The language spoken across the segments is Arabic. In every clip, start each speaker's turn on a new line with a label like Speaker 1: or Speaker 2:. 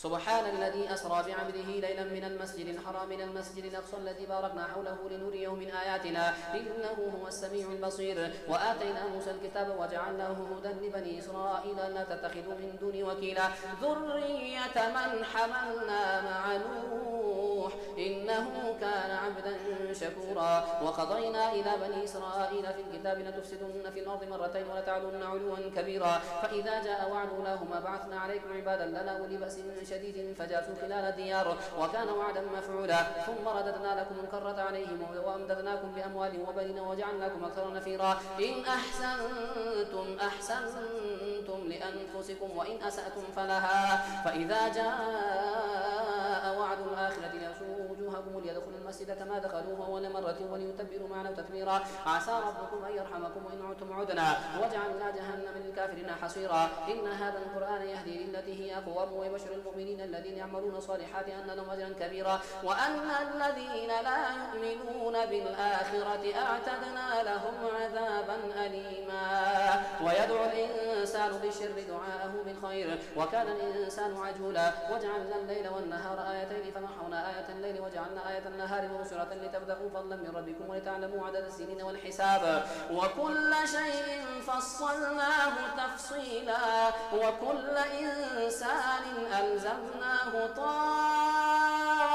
Speaker 1: سبحان الذي أسرى بعبده ليلا من المسجد الحرام إلى المسجد الأقصى الذي باركنا حوله لنريه من آياتنا إنه هو السميع البصير. وآتينا موسى الكتاب وجعلناه هدى لبني إسرائيل لا تتخذوا من دوني وكيلا ذرية من حملنا مع نوح إنه كان عبدا شكورا. وقضينا إلى بني إسرائيل في الكتاب لتفسدن في الأرض مرتين ولتعلن علوا كبيرا. فإذا جاء وعد أولاهما بعثنا عليكم عبادا لنا أولي بأس شديد فجاسوا خلال الديار وكان وعدا مفعولا. ثم رددنا لكم الكرة عليهم وأمددناكم بأموال وبنين وجعلناكم أكثر نفيرا. إن أحسنتم أحسنتم لأنفسكم وإن أسأتم فلها. فإذا جاء وعد الآخرة ليسوءوا وجوهكم وليدخلوا المسجد كما دخلوه أول مرة وليتبروا معنا تتبيرا. عسى ربكم أن يرحمكم وإن عدتم عدنا وجعلنا جهنم للكافرين حصيرا. إن هذا القرآن يهدي للتي هي أقوم ويبشر المؤمنين الذين يعملون الصالحات أن لهم أجرا كبيرا وأن الذين لا يؤمنون بالآخرة أعتدنا لهم عذابا أليما. ويدعو الإنسان بالشر دعاءه بالخير وكان الإنسان عجولا. وجعلنا الليل والنهار آيتين فمحونا آية الليل وجعلنا آية النهار مبصرة لتبتغوا فضلا من ربكم ولتعلموا عدد السنين والحساب وكل شيء فصلناه تفصيلا. وكل إنسان ألزمناه طائره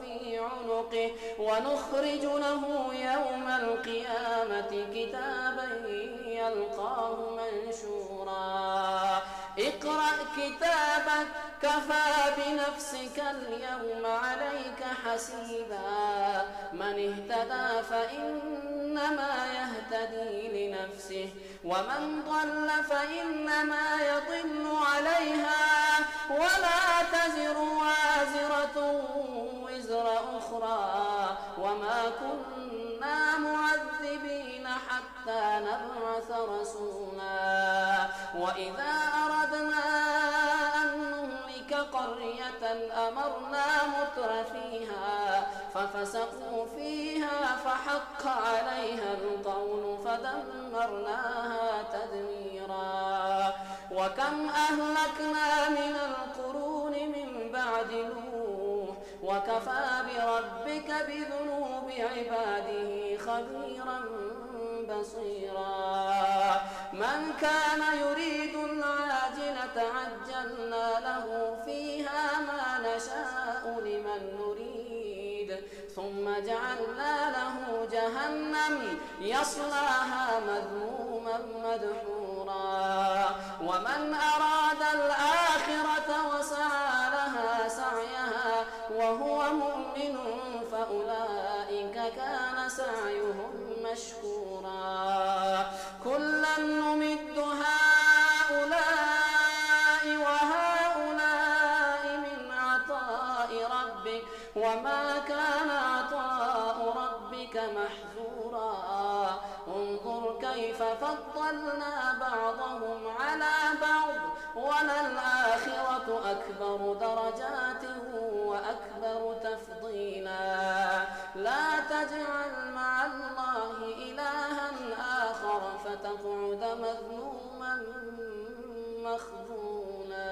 Speaker 1: في عنقه ونخرج له يوم القيامة كتابا يلقاه منشورا. اقرأ كتابك كفى بنفسك اليوم عليك حسيبا. من اهتدى فإنما يهتدي لنفسه ومن ضل فإنما يضل عليها ولا تزر وازرة وزر أخرى وما كنا معذبين حتى نبعث رسولا. وإذا أردنا أن نهلك قرية أمرنا مترفيها ففسقوا فيها فحق عليها القول فدمرناها تدميرا. وكم أهلكنا من القرون من بعد نوح وكفى بربك بذنوب عباده خبيرا بصيرا. من كان يريد العاجلة عجلنا له فيها ما نشاء لمن نريد ثم جعلنا له جهنم يصلاها مذموما مدحورا. ومن أراد الآخرة وسعى لها سعيها وهو مؤمن فأولئك كان سعيهم مشكورا. كلا نمد هؤلاء وهؤلاء من عطاء ربك وما كان عطاء ربك محظورا. انظر كيف فضلنا بعضهم على بعض وللآخرة أكبر درجات وأكبر تفضيلا. لا تجعل مع الله إلها آخر فتقعد مذموما مخذولا.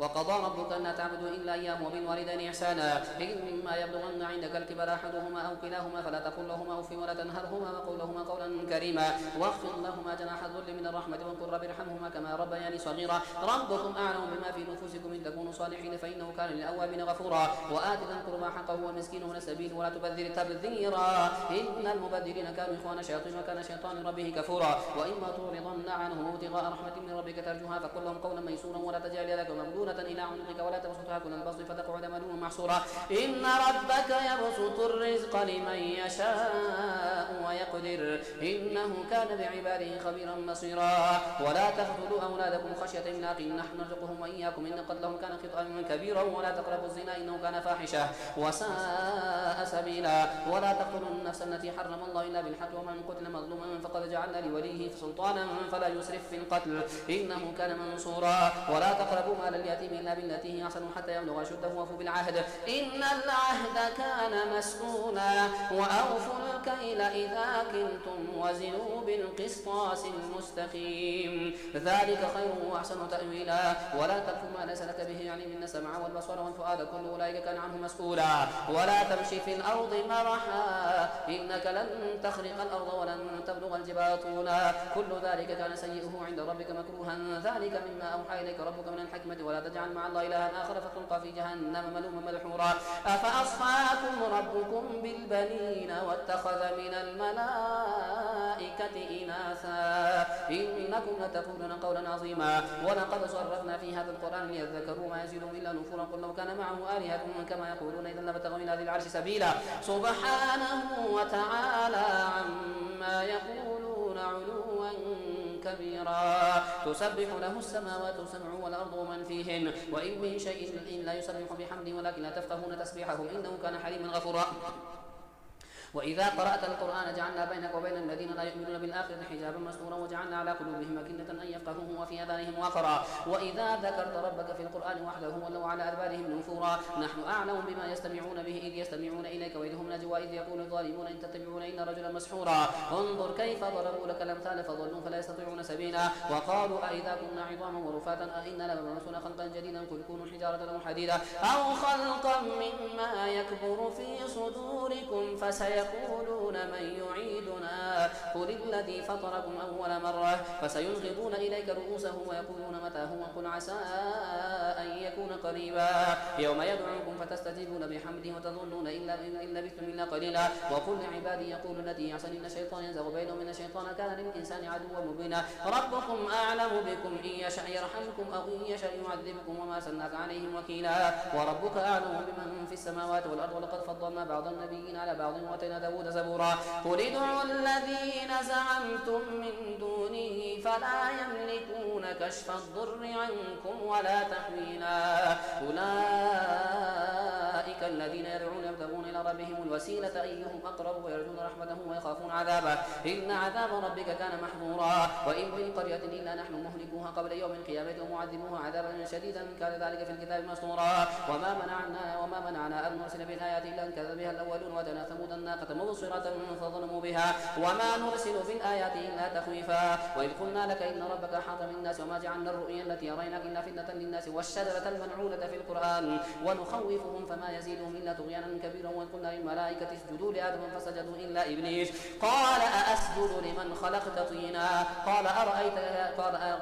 Speaker 1: وقضى ربك أن تعبدوا إلا إياه وبالوالدين إحسانا إما يبلغن عندك الكبر أحدهما أو كلاهما فلا تقل لهما أف ولا تنهرهما وقل لهما قولا كريما واخفض لهما جناح الذل من الرحمة وقل رب ارحمهما كما ربياني صغيرا. ربكم أعلم بما في نفوسكم إن تكونوا صالحين فإنه كان للأوابين غفورا. وآت ذا القربى حقه والمسكين وابن السبيل ولا تبذر تبذيرا إن المبذرين كانوا إخوان الشياطين وكان شيطان ربه كفورا. وإما تعرضن عنهم ابتغاء رحمة من ربك ترجوها فقل لهم قولا ميسورا ولا تجعل يدك ممدودة إلى عنقك ولا تبسطها كل البسط فتقعد ملوما محصورا. إن ربك يبسط الرزق لمن يشاء ويقدر إنه كان بعباده خبيرا بصيرا. ولا تقتلوا أولادكم خشية إملاق نحن نرزقهم وإياكم إن قتلهم كان خطأ كبيرا. ولا تقربوا الزنا إنه كان فاحشة وساء سبيلا. ولا تقتلوا النفس التي حرم الله إلا بالحق ومن قتل مظلوما فقد جعلنا لوليه سلطانا فلا يسرف في القتل إنه كان منصورا. ولا تقربوا مال اليتيم إلا بالتي هي أحسن حتى يبلغ أشده وأوفوا بالعهد إن العهد كان مسؤولا. وأوفوا الكيل إذا كلتم وزنوا بالقسطاس المستقيم ذلك خير وأحسن تأويلا ولا تقف ما ليس لك به علم إن السمع والبصر والفؤاد كل أولئك كان عنه مسؤولا ولا تمشي في الأرض مرحا إنك لن تخرق الأرض ولن تبلغ الجبال طولا كل ذلك كان سيئه عند ربك مكروها ذلك مما أوحى إليك ربك من الحكمة ولا تجعل مع الله إلها آخر فتلقى في جهنم ملوما مدحورا أفأصفاكم ربكم بالبنين واتخذ من الملائكة إناثا إنكم لتقولون قولا عظيما ولقد صرفنا في هذا القرآن ليذكروا ما يزيدهم إلا نفورا قل لو كان معه آلهة كما يقولون إذا لابتغوا إلى ذي العرش سبيلا سبحانه وتعالى عما يقولون علوا كبيرا تسبح له السماوات السبع والأرض ومن فيهن وإن من شيء إلا يسبح بحمده ولكن لا تفقهون تسبيحهم إنه كان حليما غفورا وإذا قرأت القرآن جعلنا بينك وبين الذين لا يؤمنون بالآخرة حجابا مستورا وجعلنا على قلوبهم أكنة أن يفقهوه وفي آذانهم وقرا وإذا ذكرت ربك في القرآن وحده ولوا على أدبارهم نفورا نحن أعلم بما يستمعون به إذ يستمعون إليك وإذ هم نجوى إذ يقول الظالمون إن تتبعون إلا رجلا مسحورا انظر كيف ضربوا لك الأمثال فضلوا فلا يستطيعون سبيلا وقالوا أئذا كنا عظاما ورفاتا أئنا لمبعوثون خلقا جديدا قل كونوا حجارة أو حديدا أو خلقا مما يكبر في صدوركم فسيقولون من يعيدنا قل الذي فطركم أول مرة فسينغضون إليك رؤوسهم ويقولون متى هو قل عسى أن يكون قريبا يوم يدعوكم فتستجيبون بحمده وتظنون إن لبثتم إلا قليلا وقل لعبادي يقول الذي أحسن إن الشيطان ينزغ بينهم إن الشيطان كان للإنسان عدوا مبينا ربكم أعلم بكم إن يشأ يرحمكم أو إن يشأ يعذبكم وما أرسلناك عليهم وكيلا وربك أعلم بمن في السماوات والأرض ولقد فضلنا بعض النبيين على بعض وآتينا داود زبورا قل ادعوا الذين زعمتم من دونه فلا يملكون كشف الضر عنكم ولا تحويلا أولئك الذين يدعون يبتغون إلى ربهم الوسيلة أيهم أقرب ويرجون رحمته ويخافون عذابه إن عذاب ربك كان محظورا وإن من قرية إلا نحن مهلكوها قبل يوم القيامة ومعذبوها عذابا شديدا كان ذلك في الكتاب مسطورا وما منعنا أن نرسل بالآيات إلا أن كذب بها الأولون وأتينا ثمود الناقة مبصرة فظلموا بها وما نرسل بالآيات إلا تخويفا وإذ قلنا لك إن ربك أحاط بالناس وما جعلنا الرؤيا التي أريناك إلا فتنة للناس والشجرة الملعونة في القرآن ونخوفهم فما يزيدهم إلا طغيانا كبيرا وإذ قلنا للملائكة اسجدوا لآدم فسجدوا إلا إبليس قال أأسجد لمن خلقت طينا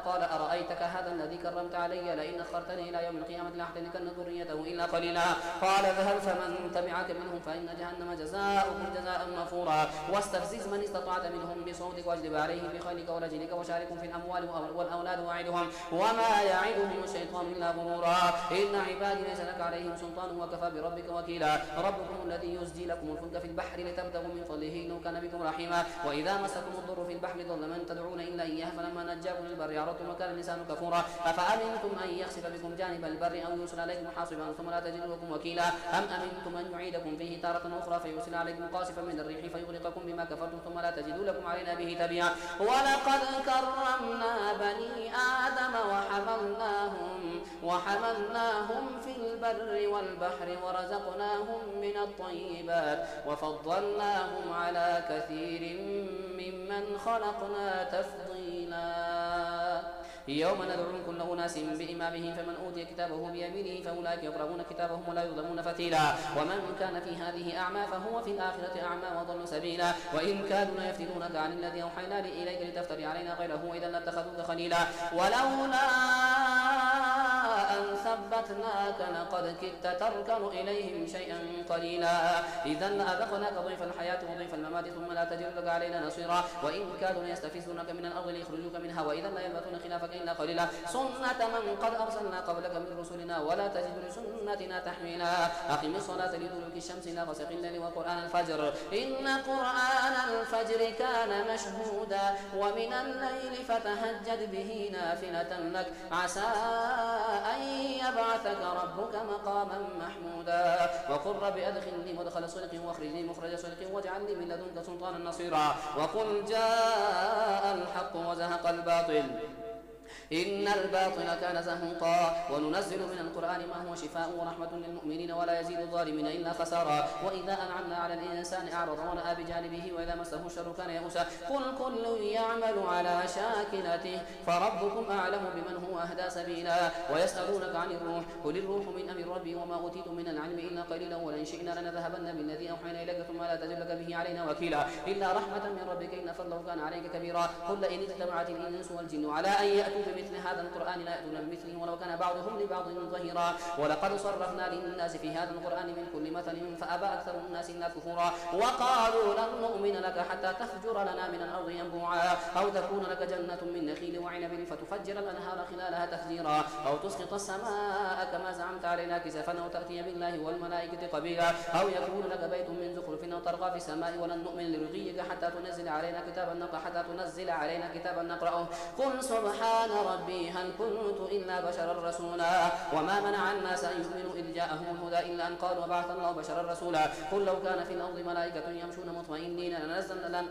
Speaker 1: قال أرأيتك هذا الذي كرمت علي لئن أخرتني إلى يوم القيامة لأحتنكن ذريته إلا قليلا قال اذهب فمن تبعك منهم فإن جهنم جزاؤكم جزاء مغفورا واستفزز من استطعت منهم بصوتك واجلب عليهم بخيلك ورجلك وشاركهم في الأموال والأولاد وعدهم وما يعدهم الشيطان إلا غرورا إن عبادي ليس لك عليهم سلطان وكفى بربك وكيلا ربكم الذي يزجي لكم الفلك في البحر لتبتغوا من فضله إنه كان بكم رحيما وإذا مسكم الضر في البحر ضل من تدعون إلا إياه فلما نجاكم للبر عرضتم وكان الإنسان كفورا أفأمنتم أن يخسف بكم جانب البر أو يرسل عليكم حاصبا ثم لا تجدوا لكم وكيلا أم أمنتم أن يعيدكم فيه تارة أخرى فيرسل عليكم قاصفا من الريح فيغرقكم بما كفرتم ثم لا تجدوا لكم علينا به تبيعا ولقد كرمنا بني آدم وحملناهم في البر والبحر ورزقناهم من الطيبات وفضلناهم على كثير ممن خلقنا تفضيلا يوم ندعو كل أناس بإمامهم فمن أوتي كتابه بيمينه فأولئك يقرؤون كتابهم ولا يظلمون فتيلا ومن كان في هذه أعمى فهو في الآخرة أعمى وضل سبيلا وإن كادوا ليفتنونك عن الذي أوحينا إليك لتفتري علينا غيره وإذا لاتخذوك خليلا ولولا أن ثبتناك لقد كدت تركن إليهم شيئا قليلا إذا لأذقناك ضيف الحياة وضيف الممات ثم لا تجد لك علينا نصيرا وإن كادوا ليستفزونك من الأرض ليخرجوك منها وإذا لا يلبثون خلافك إلا قليلا سنة من قد أرسلنا قبلك من رسلنا ولا تجد لسنتنا تحويلا أقم الصلاة لدلوك الشمس إلى غسق الليل وقرآن الفجر إن قرآن الفجر كان مشهودا ومن الليل فتهجد به نافلة لك عسى أن يبعثك ربك مقاما محمودا وقل رب أدخلني مدخل صدق واخرجني مخرج صدق واجعل لي من لدنك سلطانا نصيرا وقل جاء الحق وزهق الباطل إن الباطل كان زهوقا وننزل من القرآن ما هو شفاء ورحمة للمؤمنين ولا يزيد الظالمين إلا خسارا وإذا أنعمنا على الإنسان أعرض ونأى بجانبه وإذا مسه الشر كان يئوسا قل كل يعمل على شاكلته فربكم أعلم بمن هو أهدى سبيلا ويسألونك عن الروح قل الروح من أمر ربي وما أوتيتم من العلم إلا قليلا ولئن شئنا لنذهبن بالذي أوحينا إليك ثم لا تجد لك به علينا وكيلا إلا رحمة من ربك إن فضله كان عليك كبيرا قل إن اجتمعت الإنس والجن على أن يأتوا بمثل هذا القرآن لا يأتون بمثله ولو كان بعضهم لبعض ظهيرا ولقد صرفنا للناس في هذا القرآن من كل مثل فأبى أكثر الناس إلا كفورا وقالوا لن نؤمن لك حتى تفجر لنا من الأرض ينبوعا أو تكون لك جنة من نخيل وعنب فتفجر الأنهار خلالها تفجيرا أو تسقط السماء كما زعمت علينا كسفا أو تأتي بالله والملائكة قبيلا أو يكون لك بيت من زخرف أو ترقى في السماء ولن نؤمن لرقيك حتى تنزل علينا كتابا نقرأه قل سبحان ربي هل كنت إلا بشرا رسولا وما منع الناس أن يؤمنوا إذ جاءهم الهدى إلا أن قالوا وبعث الله بشرا رسولا قل لو كان في الأرض ملائكة يمشون مطمئنين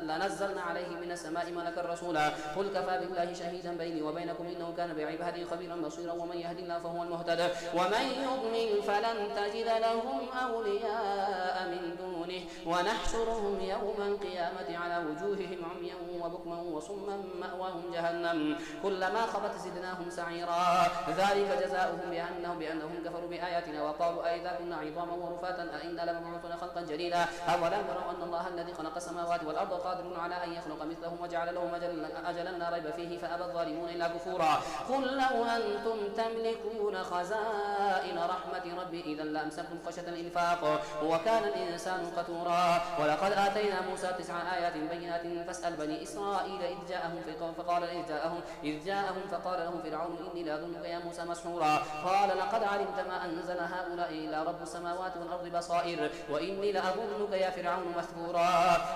Speaker 1: لنزلنا عليه من السماء ملكا رسولا قل كفى بالله شهيدا بيني وبينكم إنه كان بعباده خبيرا بصيرا ومن يهد الله فهو المهتد ومن يضلل فلن تجد لهم أولياء من دونه ونحشرهم يوم القيامة على وجوههم عميا وبكما وصما مأواهم جهنم كلما خبت زدناهم سعيرا ذلك جزاؤهم بأنهم كفروا بآياتنا وقالوا أئذا كنا عظاما ورفاتا أئنا لمبعوثون خلقا جديدا أولم يروا أن الله الذي خلق السماوات والأرض قادر على أن يخلق مثلهم وجعل لهم أجلا لا ريب فيه فأبى الظالمون إلا كفورا قل لو أنتم تملكون خزائن رحمة ربي إذا لأمسكتم خشية الإنفاق وكان الإنسان قتورا ولقد آتينا موسى 9 آيات بينات فاسأل بني إسرائيل إذ جاءهم فقال لهم فرعون إني لأظنك يا موسى مسحورا قال لقد علمت ما أنزل هؤلاء إلا رب السماوات والأرض بصائر وإني لأظنك يا فرعون مثبورا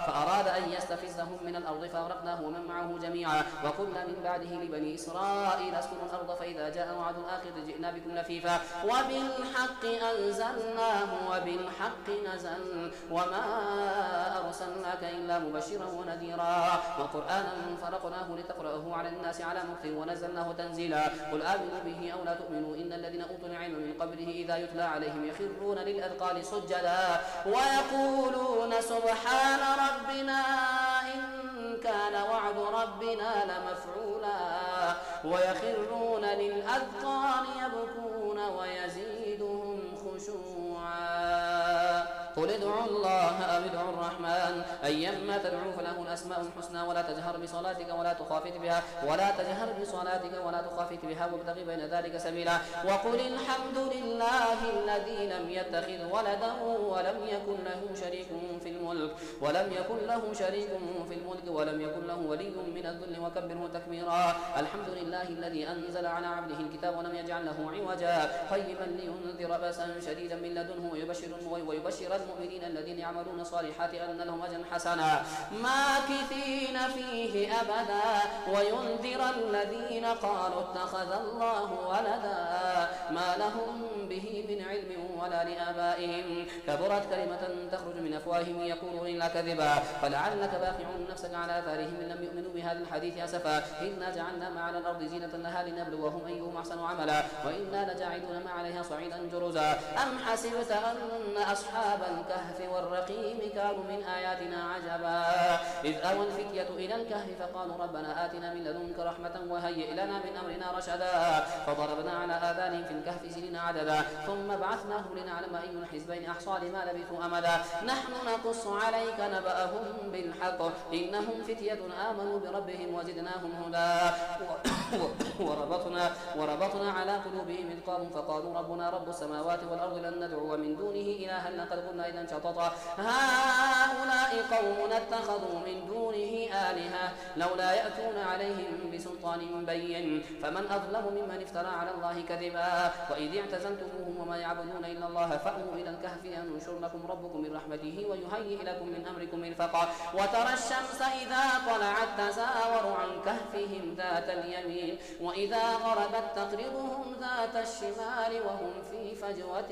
Speaker 1: فأراد أن يستفزهم من الأرض فأغرقناه ومن معه جميعا وقلنا من بعده لبني إسرائيل اسكنوا الأرض فإذا جاء وعد الآخرة جئنا بكم لفيفا وبالحق أنزلناه وبالحق نزل وما أرسلناك إلا مبشرا ونذيرا وقرآنا فرقناه لتقرأه على الناس على مكث ونزلناه تنزيلا قل آمنوا به أو لا تؤمنوا إن الذين أوتوا العلم من قبله إذا يتلى عليهم يخرون للأذقان سجدا ويقولون سبحان ربنا إن كان وعد ربنا لمفعولا ويخرون للأذقان يبكون ويزيدهم خشوعا قل ادعوا الله أو ادعوا الرحمن أيما تدعوا فله الأسماء الحسنى ولا تجهر بصلاتك ولا تخافت بها وابتغ بين ذلك سبيلا وقل الحمد لله الذي لم يتخذ ولدا ولم يكن له شريك في الملك ولم يكن له ولي من الذل وكبره تكبيرا الحمد لله الذي أنزل على عبده الكتاب ولم يجعل له عوجا قيما لينذر بأسا شديدا من لدنه ويبشر المؤمنين الذين يعملون الصالحات أن لهم أجرا حسنا ماكثين فيه أبدا وينذر الذين قالوا اتخذ الله ولدا ما لهم به من علم ولا لآبائهم كبرت كلمة تخرج من أفواههم يقولون إلا كذبا فلعلك باخع نفسك على آثارهم إن لم يؤمنوا بهذا الحديث أسفا إنا جعلنا ما على الأرض زينة لها لنبلوهم أيهم أحسن عملا وإنا لجاعلون ما عليها صعيدا جرزا أم حسبت أن أصحاب الكهف والرقيم كانوا من آياتنا عجبا إذ أوى الفتية إلى الكهف فقالوا ربنا آتنا من لدنك رحمة وهيئ لنا من أمرنا رشدا فضربنا على آذانهم في الكهف سنين عددا ثم بعثناهم لنعلم أي الحزبين أحصى لما لبثوا أمدا نحن نقص عليك نبأهم بالحق إنهم فتية آمنوا بربهم وزدناهم هدى وربطنا على قلوبهم إذ قاموا فقالوا ربنا رب السماوات والأرض لن ندعو من دونه إلها لقد قلنا إذا شططا هؤلاء قوم اتخذوا من دونه آلهة لولا يأتون عليهم بسلطان بين فمن أظلم ممن افترى على الله كذبا وإذ اعتزلتموهم وما يعبدون إلا الله فأووا إلى الكهف ينشر لكم ربكم من رحمته ويهيئ لكم من أمركم مرفقا وترى الشمس إذا طلعت تزاور يتحاور عن كهفهم ذات اليمين وإذا غربت تقرضهم ذات الشمال وهم في فجوة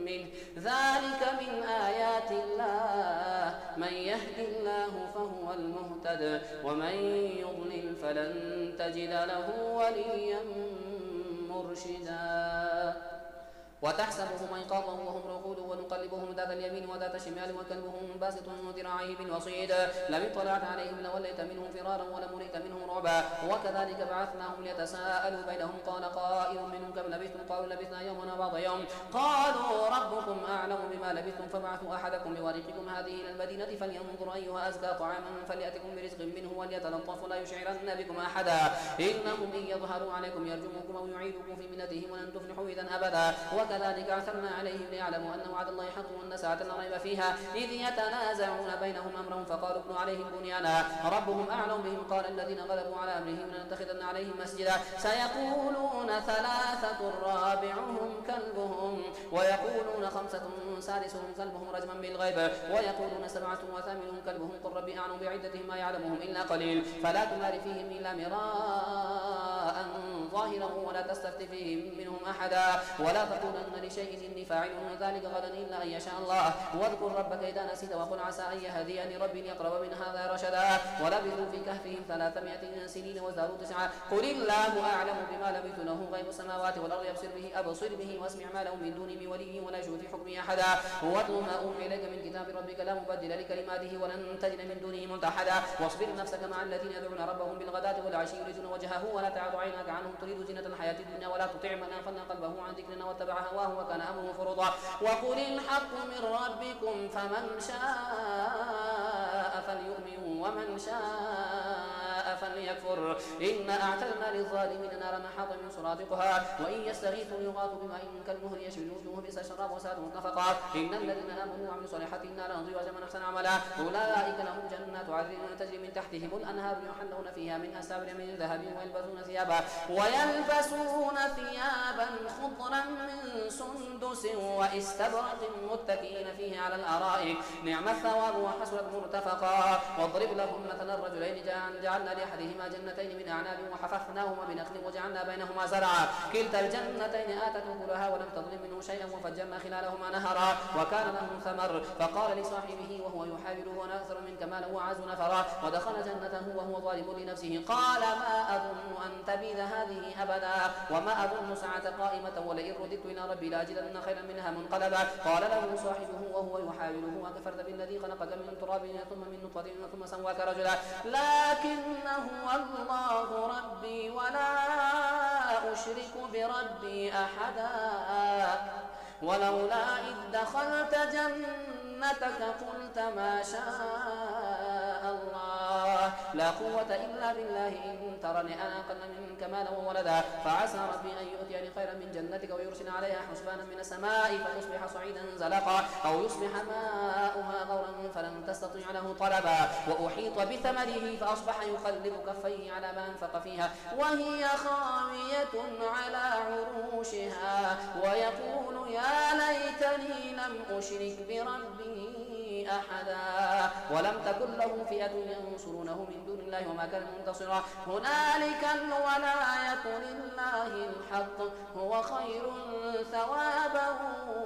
Speaker 1: منه ذلك من آيات الله من يهد الله فهو المهتد ومن يضلل فلن تجد له وليا مرشدا وتحسبهم أيقاظا وهم رقود ونقلبهم ذات اليمين وذات الشمال وكلبهم باسط ذراعيه بالوصيد لئن اطلعت عليهم لوليت منهم فرارا ولملئت منهم رعبا وكذلك بعثناهم ليتساءلوا بينهم قال قائل منهم كم لبثتم قالوا لبثنا يوما بعض يوم قالوا ربكم أعلم بما لبثتم فابعثوا أحدكم بورقكم هذه إلى المدينة فلينظر أيها أزكى طعاما فليأتكم برزق منه وليتلطف ولا يشعرن بكم أحدا إنهم إن يظهروا عليكم يرجموكم أو يعيدوكم في ملتهم ولن تفلحوا إذا أبدا وكذلك عثرنا عليهم ليعلموا أن وعد الله حق وأن ساعة لا ريب فيها إذ يتنازعون بينهم أمرهم فقالوا ابنوا عليهم بنيانا ربهم أعلم بهم قال الذين غلبوا على أمرهم لنتخذن عليهم مسجدا سيقولون ثلاثة رابعهم كلبهم ويقولون خمسة سادسهم كلبهم رجما بالغيب ويقولون سبعة وثامنهم كلبهم قل ربي أعلم بعدتهم ما يعلمهم إلا قليل فلا تمار فيهم إلا مراء ظاهرا ولا تستفت فيهم منهم أحدا ولا تقولن لشيء إني فاعل ذلك غدا إلا أن يشاء الله واذكر ربك إذا نسيت وقل عسى أن يهديني ربي ليقرب من هذا رشدا ولبثوا في كهفهم 300 سنين وازدادوا 9 قل الله أعلم بما لبث له غيب السماوات والأرض أبصر به واسمع ما له من دونه ولي ولا يشرك في حكمه أحدا واتل ما أوحي إليك من كتاب ربك لا مبدل لكلماته ولن تجد من دونه ملتحدا واصبر نفسك مع الذين يدعون ربهم بالغداة والعشي يريدون وجهه ولا تعد عيناك عنهم تريد زينة الحياة الدنيا ولا تطع من أغفلنا قلبه عن ذكرنا واتبع هواه وكان أمره فرطا وقل الحق من ربكم فمن شاء فليؤمن ومن شاء فليكفر إنا أعتدنا للظالمين نارا أحاط من سرادقها وإن يستغيثوا يغاثوا بماء كالمهل يشوي الوجوه بئس الشراب وساءت مرتفقا إن الذين آمنوا وعملوا الصالحات إنا لا نضيع أجر من أحسن عملا أولئك لهم جنات عدن تجري من تحتهم الأنهار يحلون فيها من أساور من ذهب ويلبسون ثيابا خضرا من سندس واستبرق متكئين فيه على الأرائك نعم الثواب وحسنت مرتفقا واضرب لهم مثلا الرجلين جعلنا لأحدهما جنتين من أعناب وحففناهما بنخل وجعلنا بينهما زرعا كلتا الجنتين آتت أكلها ولم تظلم منه شيئا وفجرنا خلالهما نهرا وكان له ثمر فقال لصاحبه وهو يحاوره وانا أكثر منك مالا وأعز نفرا ودخل جنته وهو ظالم لنفسه قال ما أظن أن تبيد هذه أبدا وما أظن ساعة قائمة ولئن رددت إلى ربي لأجدن خيرا منها منقلبا قال له صاحبه وهو يحاوره أكفرت بالذي خلقك من تراب ثم من نطفة ثم سواك رجلا لكن هو الله ربي ولا أشرك بربي أحدا ولولا إذ دخلت جنتك قلت ما شاء الله لا قوة إلا بالله إن ترني أنا أقل منك مالا وولدا فعسى ربي أن يؤتيني خيرا من جنتك ويرسل عليها حسبانا من السماء فتصبح صعيدا زلقا أو يصبح ماؤها غورا فلن تستطيع له طلبا وأحيط بثمره فأصبح يقلب كفيه على ما أنفق فيها وهي خاوية على عروشها ويقول يا ليتني لم أشرك بربي أحدا ولم تكن له فئة ينصرونه من دون الله وما كان منتصرا هنالك الولاية لله الحق هو خير ثوابا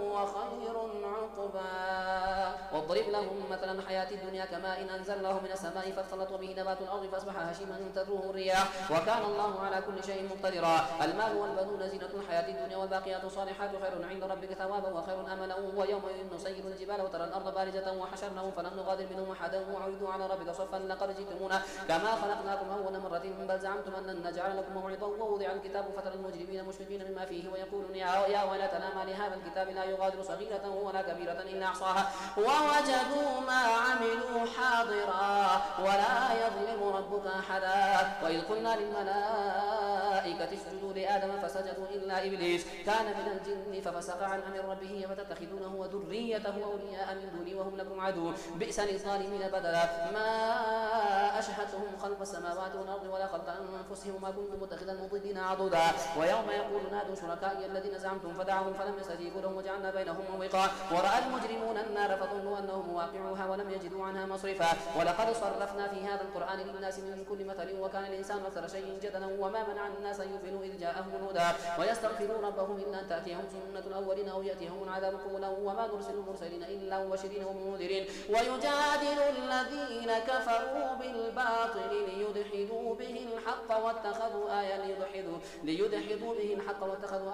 Speaker 1: وخير عقبا واضرب لهم مثلا حياة الدنيا كماء إن أنزلناه من السماء فاختلط به نبات الأرض فأصبح هشيما تذروه الرياح وكان الله على كل شيء مقتدرا المال والبنون زينة الحياة الدنيا والباقيات الصالحات خير عند ربك ثوابا وخير أملا ويوم نسير الجبال وترى الأرض بارزة وحشرناهم فلم نغادر منهم أحدا وعرضوا على ربك صفا لقد جئتمونا كما خلقناكم أول مرة بل زعمتم أن نجعل لكم موعظا ووضع الكتاب فترى المجرمين مشفقين مما فيه ويقولون يا ويلتنا ما لهذا الكتاب لا يغادر صغيرة ولا كبيرة إلا أحصاها ووجدوا ما عملوا حاضرا ولا يظلم ربك أحدا وإذ قلنا للملائكة الملائكة اسجدوا لآدم فسجدوا إلا إبليس كان من الجن ففسق عن أمر ربه أفتتخذونه وذريته أولياء من دوني وهم لكم عدو بئس للظالمين بدلا ما أشهدتهم خلق السماوات والأرض ولا خلق أنفسهم وما كنت متخذ المضلين عضدا ويوم يقول نادوا شركائي الذين زعمتم فدعوهم فلم يستجيبوا لهم وجعلنا بينهم موبقا ورأى المجرمون النار فظنوا أنهم واقعوها ولم يجدوا عنها مصرفا ولقد صرفنا في هذا القرآن للناس من كل مثل وكان الإنسان أكثر شيء جدلا وما منع الناس أن يؤمنوا إذ جاءهم الهدى ويستغفروا ربهم إلا أن تأتيهم سنة الأولين أو يأتيهم العذاب قبلا وما نرسل المرسلين إلا مبشرين ومنذرين ويجادل الذين كفروا بالباطل ليدحضوا به الحق واتخذوا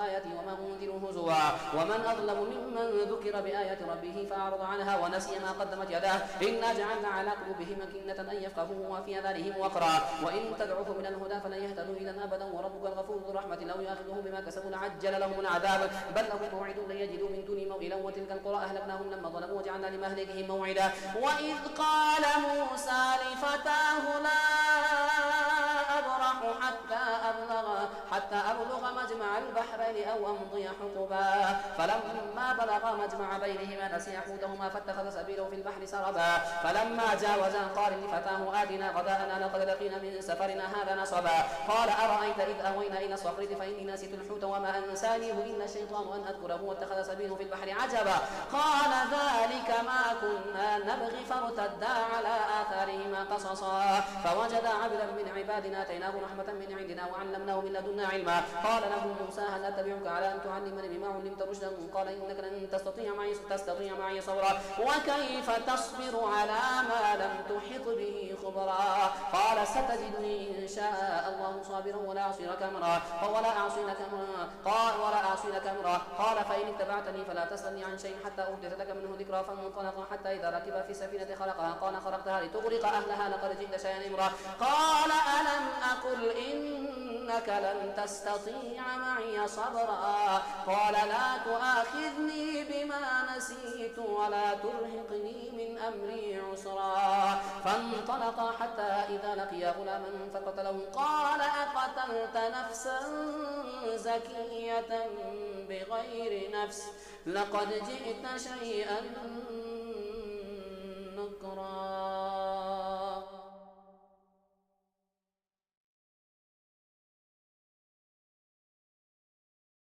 Speaker 1: آياتي وما أنذروا هزوا ومن أظلم ممن ذكر بآيات ربه فأعرض عنها ونسي ما قدمت يداه إنا جعلنا على قلوبهم أكنة أن يفقهوا وفي آذانهم وقرا وإن تدعوهم من الهدى فلن يهتدوا إذا أبدا وربك الغفور ذو الرحمة لو يأخذهم بما كسبوا لعجل لهم العذاب بل لهم موعد لن يجدوا من دونه موئلا وتلك القرى أهلكناهم لما ظلموا وجعلنا لمهلكهم موعدا وإذ قال موسى لفتاه لا أبرح حتى أبلغ مجمع البحرين أو أمضي حقبا فلما بلغا مجمع بينهما نسيا حوتهما فاتخذ سبيله في البحر سربا فلما جاوزا قال لفتاه آتنا غداءنا لقد لقينا من سفرنا هذا نصبا قال أرأيت إذ أوينا إلى الصخرة فإني نسيت الحوت وما أنسانيه إلا الشيطان أن أذكره واتخذ سبيله في البحر عجبا قال ذلك ما كنا نبغي فارتدا على آثارهما قصصا فوجدا عبدا من عبادنا آتيناه رحمة من عندنا وعلمناه من لدنا علما قال له موسى هل أتبعك على أن تعلمني بما علمت رشدا قال إنك لن تستطيع معي صبرا وكيف تصبر على ما لم تحط به خبرا قال ستجدني إن شاء الله صابرا ولا أعصي لك أمرا قال فإن اتبعتني فلا تسألني عن شيء حتى أحدث لك منه ذكرا فانطلق حتى إذا ركب في السفينة قال خرقتها لتغرق أهلها لقد جئت شيئا إمرا قال ألم أقل إنك لن تستطيع معي صبرا قال لا تؤاخذني بما نسيت ولا ترهقني من أمري عسرا فانطلقا حتى إذا لقيا غلاما فقتله قال أقتلت نفسا زكية بغير نفس لقد جئت شيئا نكرا